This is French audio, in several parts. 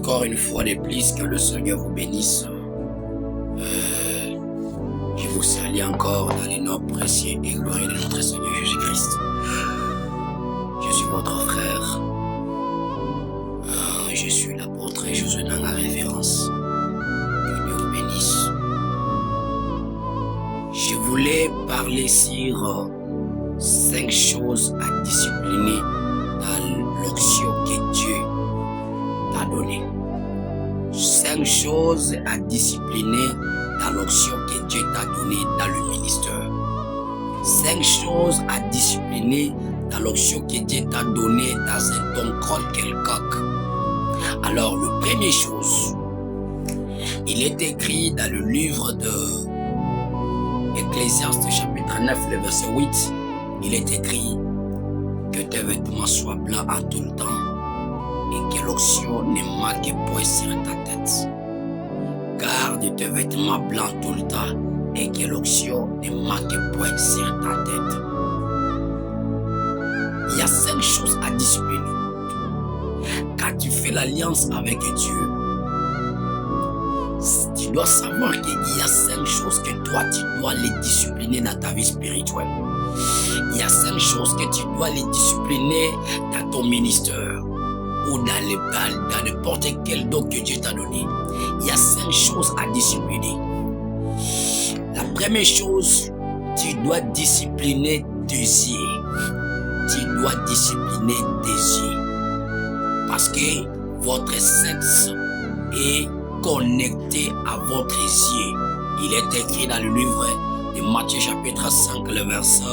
Encore une fois de plus, que le Seigneur vous bénisse. Je vous salue encore dans les noms précieux et glorieux de notre Seigneur Jésus-Christ. Je suis votre frère. Je suis l'apôtre et je vous donne la référence. Que Dieu vous bénisse. Je voulais parler sur 5 choses à discipliner dans l'onction que Dieu t'a donnée. 5 choses à discipliner dans l'onction que Dieu t'a donnée dans le ministère. 5 choses à discipliner dans l'onction que Dieu t'a donnée dans un don quelconque. Alors, la première chose, il est écrit dans le livre de Ecclésiaste chapitre 9, le verset 8, il est écrit que tes vêtements soient blancs en tout le temps et que l'onction ne manque point sur ta tête. Garde tes vêtements blancs tout le temps et que l'onction ne manque point sur ta tête. Il y a 5 choses à discipliner. Quand tu fais l'alliance avec Dieu, tu dois savoir qu'il y a 5 choses que toi, tu dois les discipliner dans ta vie spirituelle. Il y a 5 choses que tu dois les discipliner dans ton ministère ou dans n'importe quel don que Dieu t'a donné. Il y a 5 choses à discipliner. La première chose, tu dois discipliner tes yeux. Tu dois discipliner tes yeux. Parce que votre sexe est connecté à votre yeux. Il est écrit dans le livre de Matthieu chapitre 5, le verset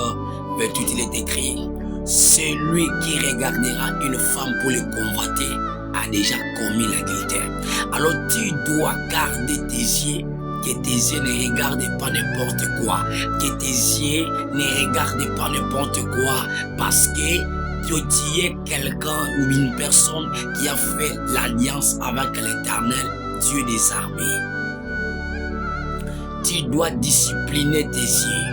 28, il est écrit: celui qui regardera une femme pour le convoiter a déjà commis l'adultère. Alors tu dois garder tes yeux, que tes yeux ne regardent pas n'importe quoi, que tes yeux ne regardent pas n'importe quoi, parce que tu es quelqu'un ou une personne qui a fait l'alliance avec l'Éternel, Dieu des armées. Tu dois discipliner tes yeux.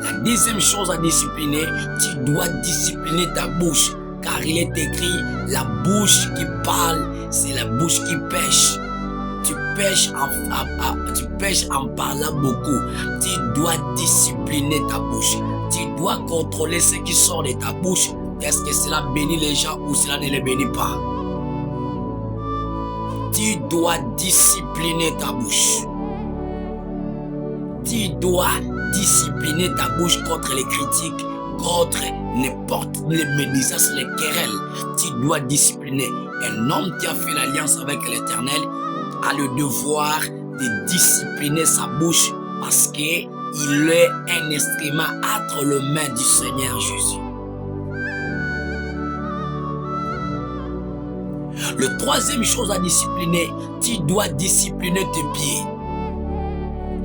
La deuxième chose à discipliner, tu dois discipliner ta bouche, car il est écrit, la bouche qui parle, c'est la bouche qui pêche. Tu pêches en parlant beaucoup. Tu dois discipliner ta bouche. Tu dois contrôler ce qui sort de ta bouche. Est-ce que cela bénit les gens ou cela ne les bénit pas? Tu dois discipliner ta bouche. Tu dois discipliner ta bouche contre les critiques, contre n'importe les médisances, les querelles. Tu dois discipliner. Un homme qui a fait l'alliance avec l'Éternel a le devoir de discipliner sa bouche parce qu'il est un instrument entre les mains du Seigneur Jésus. Le troisième chose à discipliner, tu dois discipliner tes pieds.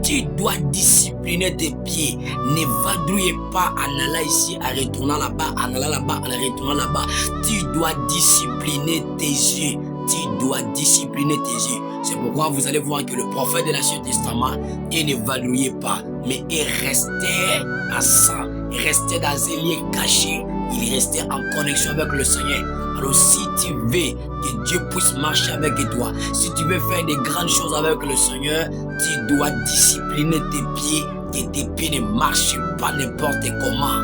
Tu dois discipliner tes pieds. Ne vadrouille pas en allant ici, en retournant là-bas, en allant là-bas, en retournant là-bas. Tu dois discipliner tes yeux. Tu dois discipliner tes yeux. C'est pourquoi vous allez voir que le prophète de l'Ancien Testament, il ne vadrouillait pas, mais il restait en sang, il restait dans un lieu caché, il restait en connexion avec le Seigneur. Alors si tu veux que Dieu puisse marcher avec toi, si tu veux faire des grandes choses avec le Seigneur, tu dois discipliner tes pieds, que tes pieds ne marchent pas n'importe comment.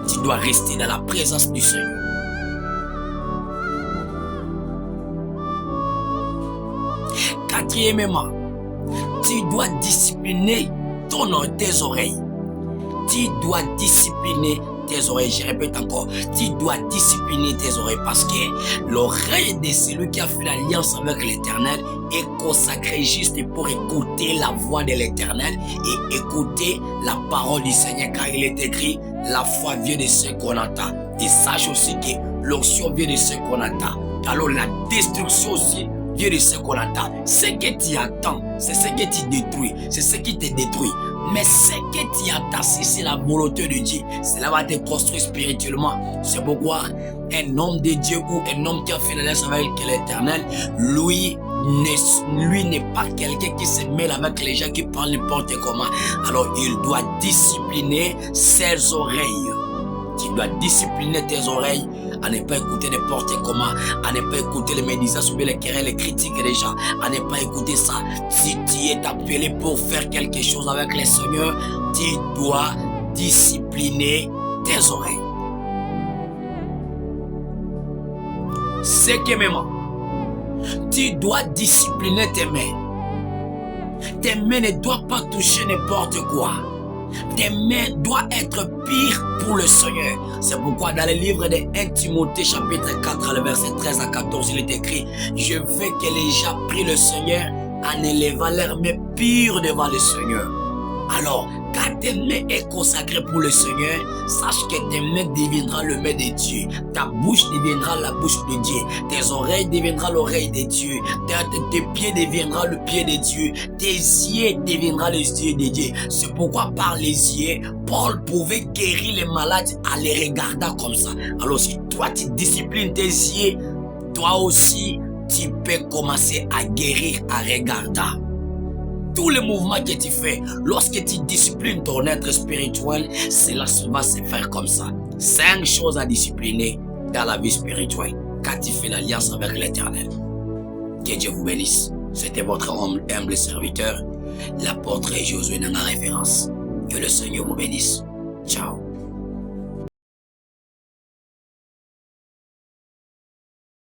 Tu dois rester dans la présence du Seigneur. Quatrièmement, tu dois discipliner tes oreilles. Tu dois discipliner tes oreilles. Je répète encore, tu dois discipliner tes oreilles parce que l'oreille de celui qui a fait l'alliance avec l'Éternel est consacrée juste pour écouter la voix de l'Éternel et écouter la parole du Seigneur, car il est écrit, la foi vient de ce qu'on entend. Et sache aussi que l'onction vient de ce qu'on entend. Alors la destruction aussi vient de ce qu'on entend. Ce que tu entends, c'est ce que tu détruis, c'est ce qui te détruit. Mais ce que tu entends, si c'est la volonté de Dieu, cela va te construire spirituellement. C'est pourquoi un homme de Dieu ou un homme qui a fait l'alliance avec l'Éternel, lui n'est pas quelqu'un qui se mêle avec les gens qui parlent n'importe comment. Alors il doit discipliner ses oreilles. Tu dois discipliner tes oreilles à ne pas écouter n'importe comment, à ne pas écouter les médisations, les querelles, les critiques des gens, à ne pas écouter ça. Si tu es appelé pour faire quelque chose avec le Seigneur, tu dois discipliner tes oreilles. Cinquièmement, tu dois discipliner tes mains. Tes mains ne doivent pas toucher n'importe quoi. Tes mains doivent être pires pour le Seigneur. C'est pourquoi dans le livre de 1 Timothée chapitre 4, le verset 13 à 14, il est écrit: je veux que les gens prient le Seigneur en élevant leurs mains pures devant le Seigneur. Alors, quand tes mains est consacrée pour le Seigneur, sache que tes mains deviendront le main de Dieu. Ta bouche deviendra la bouche de Dieu. Tes oreilles deviendront l'oreille de Dieu. Tes pieds deviendront le pied de Dieu. Tes yeux deviendront les yeux de Dieu. C'est pourquoi par les yeux, Paul pouvait guérir les malades en les regardant comme ça. Alors si toi tu disciplines tes yeux, toi aussi tu peux commencer à guérir en regardant. Tous les mouvements que tu fais, lorsque tu disciplines ton être spirituel, cela va se faire comme ça. 5 choses à discipliner dans la vie spirituelle quand tu fais l'alliance avec l'Éternel. Que Dieu vous bénisse. C'était votre humble serviteur, l'apôtre Josué Nanga Référence. Que le Seigneur vous bénisse. Ciao.